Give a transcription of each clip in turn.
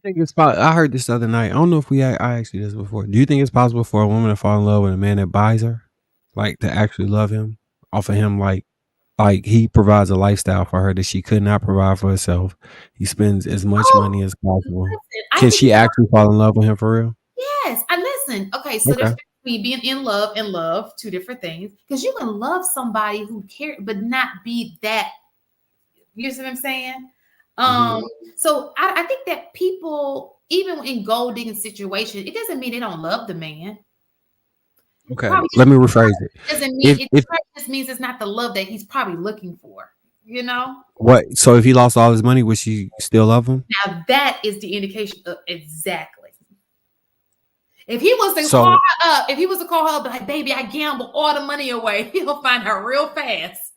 think it's I heard this the other night. I don't know if I asked you this before. Do you think it's possible for a woman to fall in love with a man that buys her, like to actually love him, off of him, like he provides a lifestyle for her that she could not provide for herself. He spends as much Oh, money as possible. listen, I Can think she actually fall in love with him for real? yes. I listen. Okay, so there's Okay. between being in love and love, two different things. Because you can love somebody who cares, but not be that. You see what I'm saying? Hmm. Um, so I think that people, even in gold digging situations, it doesn't mean they don't love the man. Okay. Probably Let just me rephrase it. doesn't mean If it if probably just means it's not the love that he's probably looking for. You know? what? So if he lost all his money, would she still love him? Now that is the indication of exactly. If he was to call So her up, if he was to call her up, like, baby, I gamble all the money away, he'll find her real fast.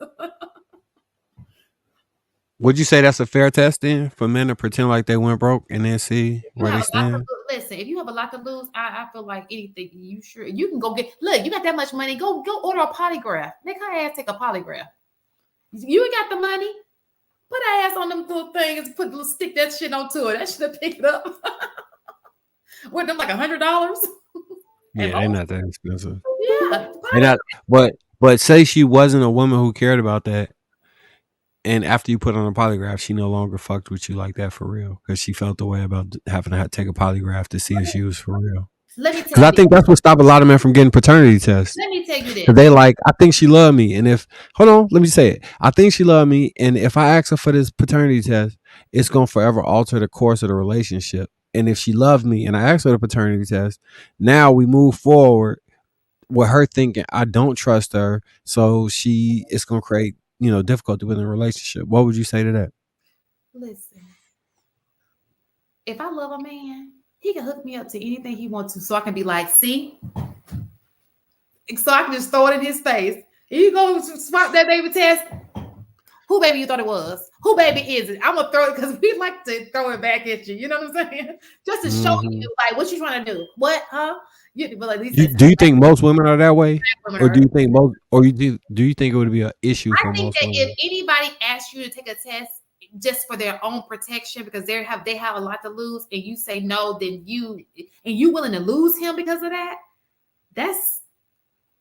would you say that's a fair test then for men to pretend like they went broke and then see You where have they a lot to stand? listen. If you have a lot to lose, I feel like anything you can go get. Look, you got that much money, go order a polygraph. Make her ass take a polygraph. You ain't got the money. Put her ass on them little things. Stick that shit onto it. That should pick it up. With them like $100 at Yeah, they're most. not that expensive. Yeah, They not, but say she wasn't a woman who cared about that, and after you put on a polygraph, she no longer fucked with you like that for real because she felt the way about having to take a polygraph to see if she was for real. let me tell Because I you this. think that's what stopped a lot of men from getting paternity tests. Let me tell you Cause this. they like, I think she loved me, and if hold on, let me say it. I think she loved me, and if I ask her for this paternity test, it's gonna forever alter the course of the relationship. And if she loved me, and I asked her the paternity test, now we move forward with her thinking I don't trust her, so it's gonna create difficulty within a relationship. What would you say to that? Listen, if I love a man, he can hook me up to anything he wants to, so I can be like, see, so I can just throw it in his face. Here you go, swap that baby test. Who baby you thought it was? Who baby is it? I'm gonna throw it because we like to throw it back at you. You know what I'm saying? Just to show Hmm. you, like, what you trying to do? What, huh? But at least that's Do you think most women are that way, women or are. do you think it would be an issue I for think most that if women? anybody asks you to take a test just for their own protection because they have a lot to lose, and you say no, then you willing to lose him because of that. That's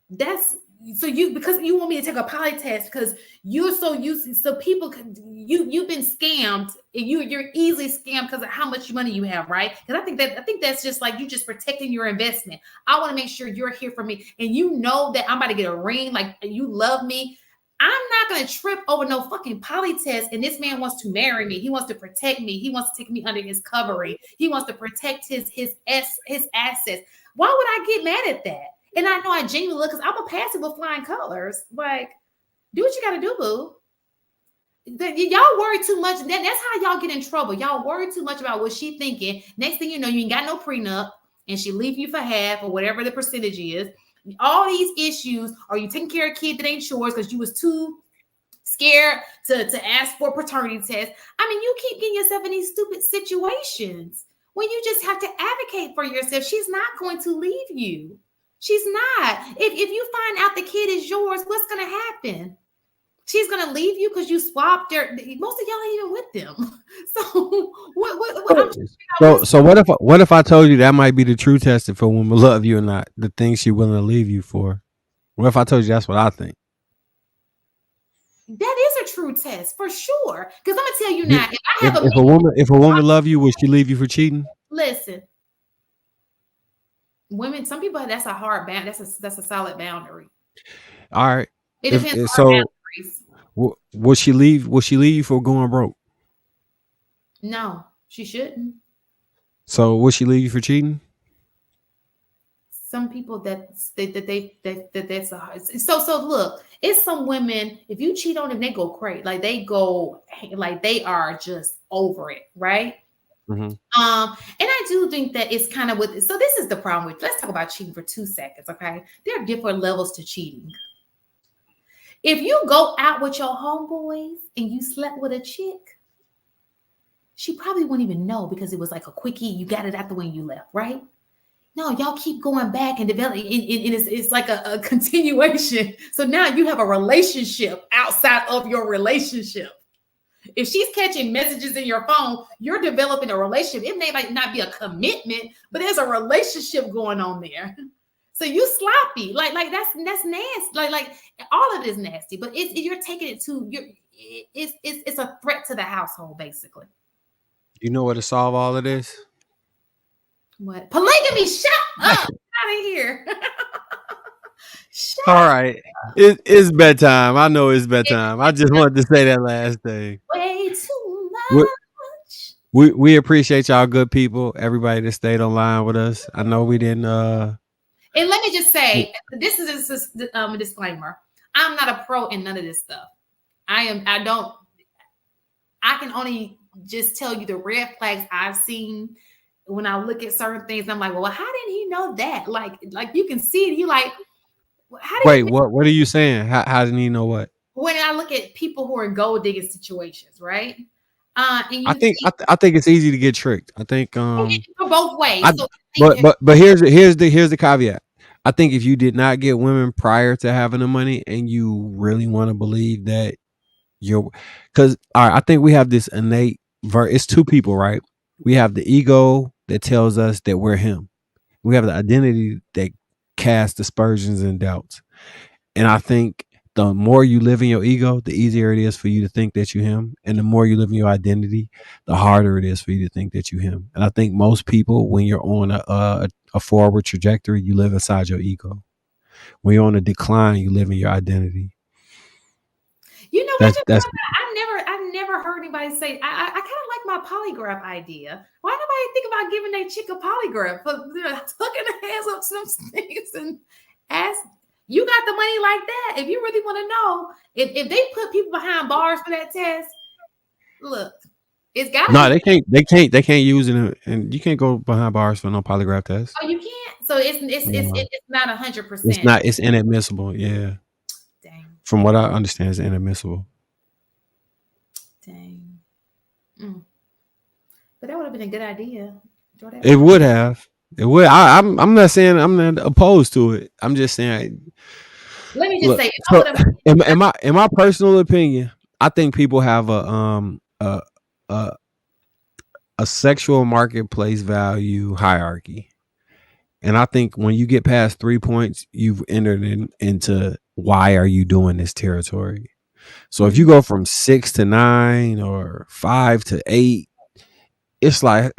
that's so you because you want me to take a poly test because you're so used so people can you've been scammed and you're easily scammed because of how much money you have, right? Because I think that's just like you just protecting your investment. I want to make sure you're here for me and you know that I'm about to get a ring, like you love me. I'm not gonna trip over no fucking poly test. And this man wants to marry me. He wants to protect me. He wants to take me under his covering. He wants to protect his assets. Why would I get mad at that? And I know I genuinely look because I'm a passive with flying colors. Like, do what you gotta do, boo. Y'all worry too much. That's how y'all get in trouble. Y'all worry too much about what she thinking. Next thing you know, you ain't got no prenup, and she leave you for half or whatever the percentage is. All these issues, or you taking care of a kid that ain't yours because you was too scared to ask for a paternity test. I mean, you keep getting yourself in these stupid situations when you just have to advocate for yourself. She's not going to leave you. She's not. If you find out the kid is yours, what's going to happen? She's gonna leave you because you swapped their. Most of y'all ain't even with them. So what I'm So what if I told you that might be the true test if a woman love you or not? The things she willing to leave you for. What if I told you that's what I think? that is a true test for sure. Because I'm gonna tell you now, if I If have a if a woman if a woman love you, would she leave you for cheating? listen, women, some people that's a hard bound. That's a solid boundary. All right. It If, depends if on our so, boundaries. would she leave? Would she leave you for going broke? No, she shouldn't. So would she leave you for cheating? Some people that's so look, it's some women, if you cheat on them, they go crazy, like they are just over it, right? Hmm. And I do think that it's kind of with so this is the problem with let's talk about cheating for 2 seconds, okay? There are different levels to cheating. If you go out with your homeboys and you slept with a chick, she probably wouldn't even know because it was like a quickie, you got it out the way you left, right? No, y'all keep going back and developing. It's like a continuation. So now you have a relationship outside of your relationship. If she's catching messages in your phone, you're developing a relationship. It may not be a commitment, but there's a relationship going on there. So you sloppy, like that's nasty. Like all of it is nasty. But you're taking it to it's a threat to the household, basically. You know what to solve all of this? What? Polygamy? Shut up! Out of here. All right. It's bedtime. I know it's bedtime. I just wanted to say that last thing. Way too much. We appreciate y'all good people, everybody that stayed online with us. I know we didn't and let me just say, this is a disclaimer. I'm not a pro in none of this stuff. I can only just tell you the red flags I've seen when I look at certain things. I'm like, well, how didn't he know that? Like you can see it. You like, wait, what are you saying? How didn't he know what? When I look at people who are in gold digging situations, right? And I think it's easy to get tricked. I think for both ways. But here's the caveat. I think if you did not get women prior to having the money and you really want to believe that because all right, I think we have this innate it's two people, right? We have the ego that tells us that we're him. We have the identity that casts aspersions and doubts. And I think the more you live in your ego, the easier it is for you to think that you him. And the more you live in your identity, the harder it is for you to think that you him. And I think most people, when you're on a forward trajectory, you live inside your ego. When you're on a decline, you live in your identity. You know what? I've never heard anybody say. I kind of like my polygraph idea. Why nobody think about giving their chick a polygraph? But hooking their hands up some things and ask. You got the money like that. If you really want to know, if they put people behind bars for that test, look, it's got. No, they can't use it, and you can't go behind bars for no polygraph test. Oh, you can't. So it's not 100%. It's not. It's inadmissible. Yeah. Dang. From what I understand, it's inadmissible. Dang. But that would have been a good idea. It would have. It would. I'm not saying I'm not opposed to it. I'm just saying. Let me just say, in my personal opinion, I think people have a sexual marketplace value hierarchy, and I think when you get past 3 points, you've entered into why are you doing this territory. So if you go from 6 to 9 or 5 to 8, it's like.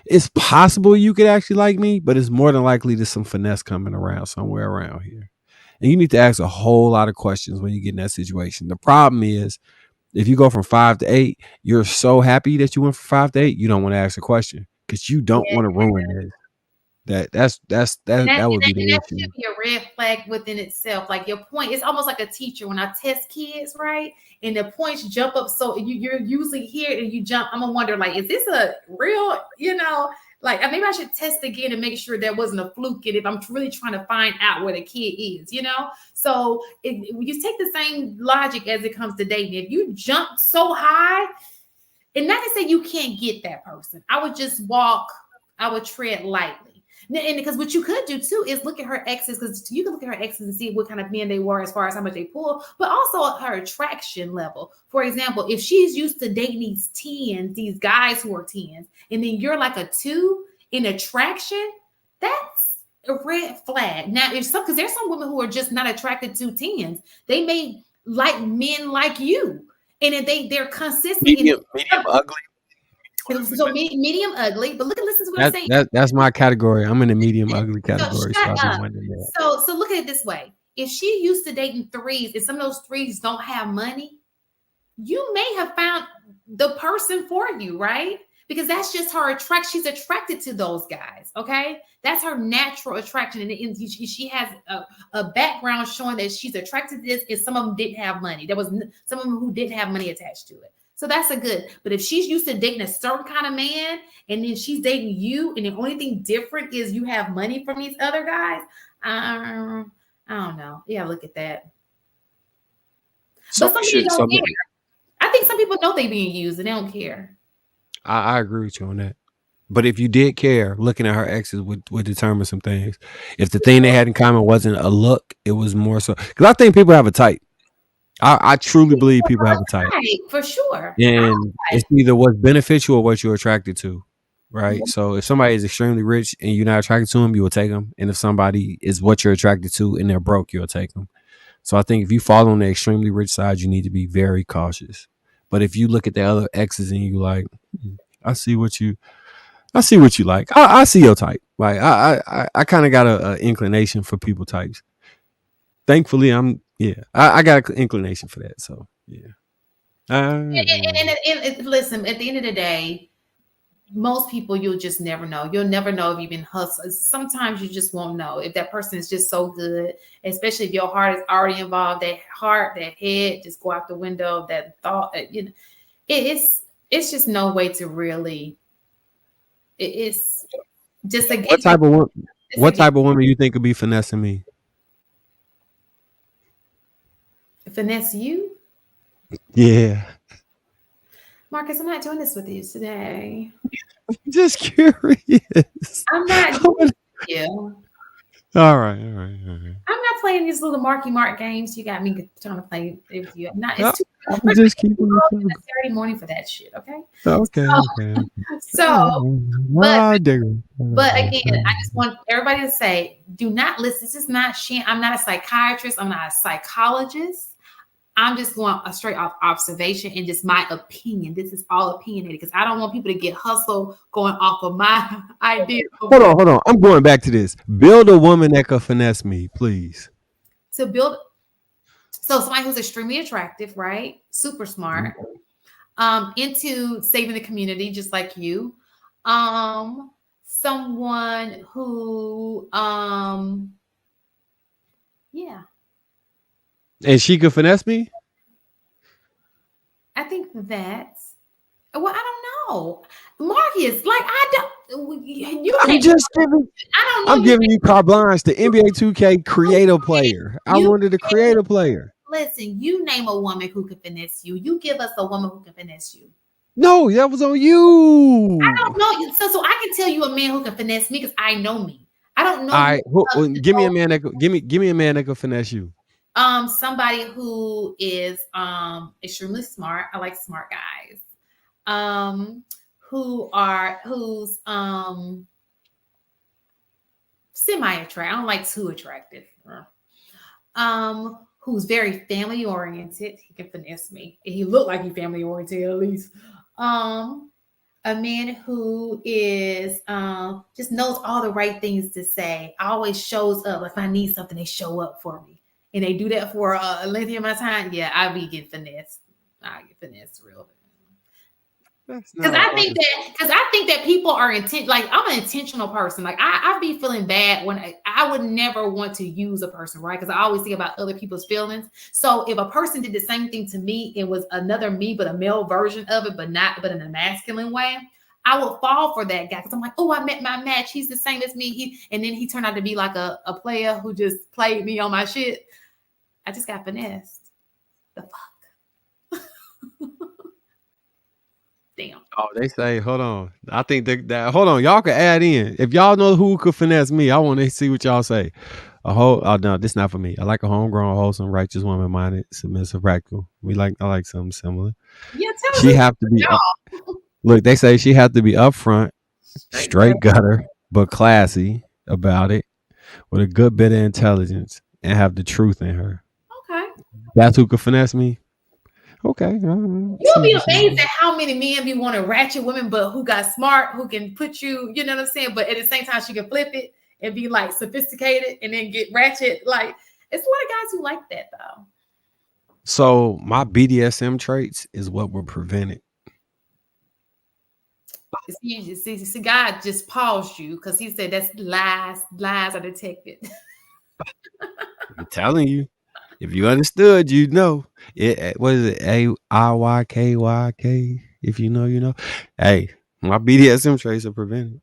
It's possible you could actually like me, but it's more than likely there's some finesse coming around somewhere around here. And you need to ask a whole lot of questions when you get in that situation. The problem is if you go from 5 to 8, you're so happy that you went from 5 to 8, you don't want to ask a question because you don't want to ruin this. That would be the issue. That should be a red flag within itself. Like your point, it's almost like a teacher when I test kids, right? And the points jump up, so you're usually here and you jump. I'm gonna wonder, like, is this a real? Like maybe I should test again and make sure there wasn't a fluke. And if I'm really trying to find out where the kid is, So you take the same logic as it comes to dating. If you jump so high, and not to say you can't get that person, I would tread lightly. And because what you could do too is look at her exes, because you can look at her exes and see what kind of men they were as far as how much they pull, but also her attraction level. For example, if she's used to dating these 10s, these guys who are 10s, and then you're like a 2 in attraction, that's a red flag. Now, because there's some women who are just not attracted to 10s. They may like men like you, and if they're consistent. Medium ugly. So medium ugly, but listen to what I'm saying. That's my category. I'm in the medium ugly category. So look at it this way. If she used to dating 3s and some of those 3s don't have money, you may have found the person for you, right? Because that's just her attraction. She's attracted to those guys, okay? That's her natural attraction. And she has a background showing that she's attracted to this, and some of them didn't have money. There was some of them who didn't have money attached to it. So that's a good. But if she's used to dating a certain kind of man, and then she's dating you, and the only thing different is you have money from these other guys, I don't know. Yeah, look at that. But some people don't care. I think some people know they're being used and they don't care. I agree with you on that. But if you did care, looking at her exes would determine some things. If the thing they had in common wasn't a look, it was more so. Because I think people have a type. I truly believe people have a type, Right, for sure. and it's either what's beneficial or what you're attracted to, right? So if somebody is extremely rich and you're not attracted to them, you will take them, and if somebody is what you're attracted to and they're broke, you'll take them. So I think if you fall on the extremely rich side, you need to be very cautious. But if you look at the other exes and you like, I see what you, I see what you like. I see your type. Like I kind of got a inclination for people types. Thankfully, I got an inclination for that. So yeah. And listen, at the end of the day, most people you'll just never know. You'll never know if you've been hustled. Sometimes you just won't know if that person is just so good, especially if your heart is already involved. That heart, that head, just go out the window. That thought, you know, it's just no way to really. It's just a What game. type of woman? It's a What game. type of woman you think could be finessing me? Finesse you, Yeah, Marcus. I'm not doing this with you today. just curious. I'm not doing this with you. All right, all right, all right. I'm not playing these little Marky Mark games. You got me trying to play with you. I'm not. I- It's too. I'm just keeping it It's fun. Saturday morning for that shit. Okay. Okay, So, okay. so but I dig it. but again, I just want everybody to say, do not listen. This is not shit. I'm not a psychiatrist. I'm not a psychologist. I'm just going a straight off observation and just my opinion. This is all opinionated because I don't want people to get hustled going off of my idea Hold on. I'm going back to this. Build a woman that could finesse me, please. to build. So somebody who's extremely attractive, right? Super smart, into saving the community, just like you. Someone who, yeah, And she could finesse me? I think that's. Well, I don't know, Marcus. Like I don't. You I'm name. just giving I don't I'm know. giving you carte blanche. The NBA 2K create a player. I You wanted to create a player. listen. You name a woman who can finesse you. You give us a woman who can finesse you. No, that was on I you. don't know. So I can tell you a man who can finesse me because I know me. I don't know All you. right, give me a man that give me a man that could finesse you. Somebody who is extremely smart. I like smart guys. Um, who's semi attractive. I don't like too attractive. Who's very family oriented. He can finesse me. He looked like he family oriented at least. A man who is just knows all the right things to say. Always shows up. If I need something, they show up for me, and they do that for a lengthy amount of time. Yeah, I be getting finessed. I get finessed real. Because I think that people are intent. Like I'm an intentional person. Like I be feeling bad when I would never want to use a person, right? Because I always think about other people's feelings. So if a person did the same thing to me, it was another me, but a male version of it, but in a masculine way. I would fall for that guy because I'm like, oh, I met my match. He's the same as me. And then he turned out to be like a player who just played me on my shit. I just got finessed. The fuck. Damn. Oh, they say, hold on. I think that hold on, y'all can add in. If y'all know who could finesse me, I want to see what y'all say. Oh no, this not for me. I like a homegrown, wholesome, righteous woman minded, submissive, practical. I like something similar. Yeah, tell She us have to be y'all. look, they say she have to be upfront, straight gutter, but classy about it, with a good bit of intelligence and have the truth in her. Okay. That's who could finesse me. Okay. You'll be amazed at how many men be wanting ratchet women, but who got smart, who can put you, you know what I'm saying? But at the same time, she can flip it and be like sophisticated and then get ratchet. Like it's a lot of guys who like that though. So my BDSM traits is what will prevent it. See, God just paused you because he said that's lies. Lies are detected. I'm telling you. If you understood, you know. What is it? AIYKYK. If you know, you know. Hey, my BDSM traits are prevented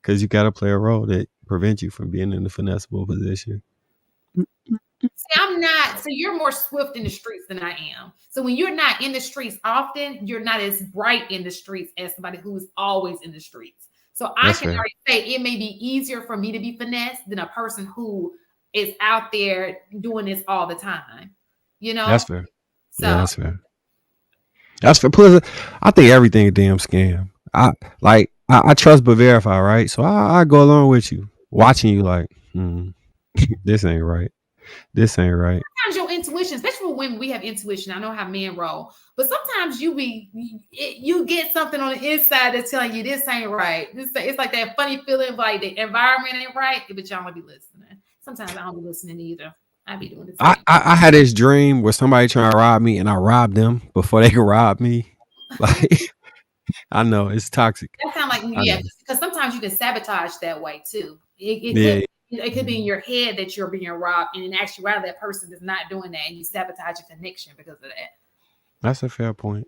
because you got to play a role that prevents you from being in the finessable position. See, I'm not. So you're more swift in the streets than I am. So when you're not in the streets often, you're not as bright in the streets as somebody who is always in the streets. So I That's can fair. already say it may be easier for me to be finessed than a person who is out there doing this all the time. You know? That's fair. Yeah, So that's fair. That's fair. Plus, I think everything a damn scam. I trust but verify, right? So I go along with you, watching you like, this ain't right. This ain't right. sometimes your intuition, especially for women, we have intuition. I know how men roll, but sometimes you get something on the inside that's telling you this ain't right. It's like that funny feeling like the environment ain't right, but y'all don't be listening. Sometimes I don't be listening either. I be doing the same. I had this dream where somebody trying to rob me and I robbed them before they can rob me. Like I know it's toxic. That sounds like I yeah, know. because sometimes you can sabotage that way too. Yeah, It could be in your head that you're being robbed, and in actuality, that person is not doing that, and you sabotage a connection because of that. that's a fair point.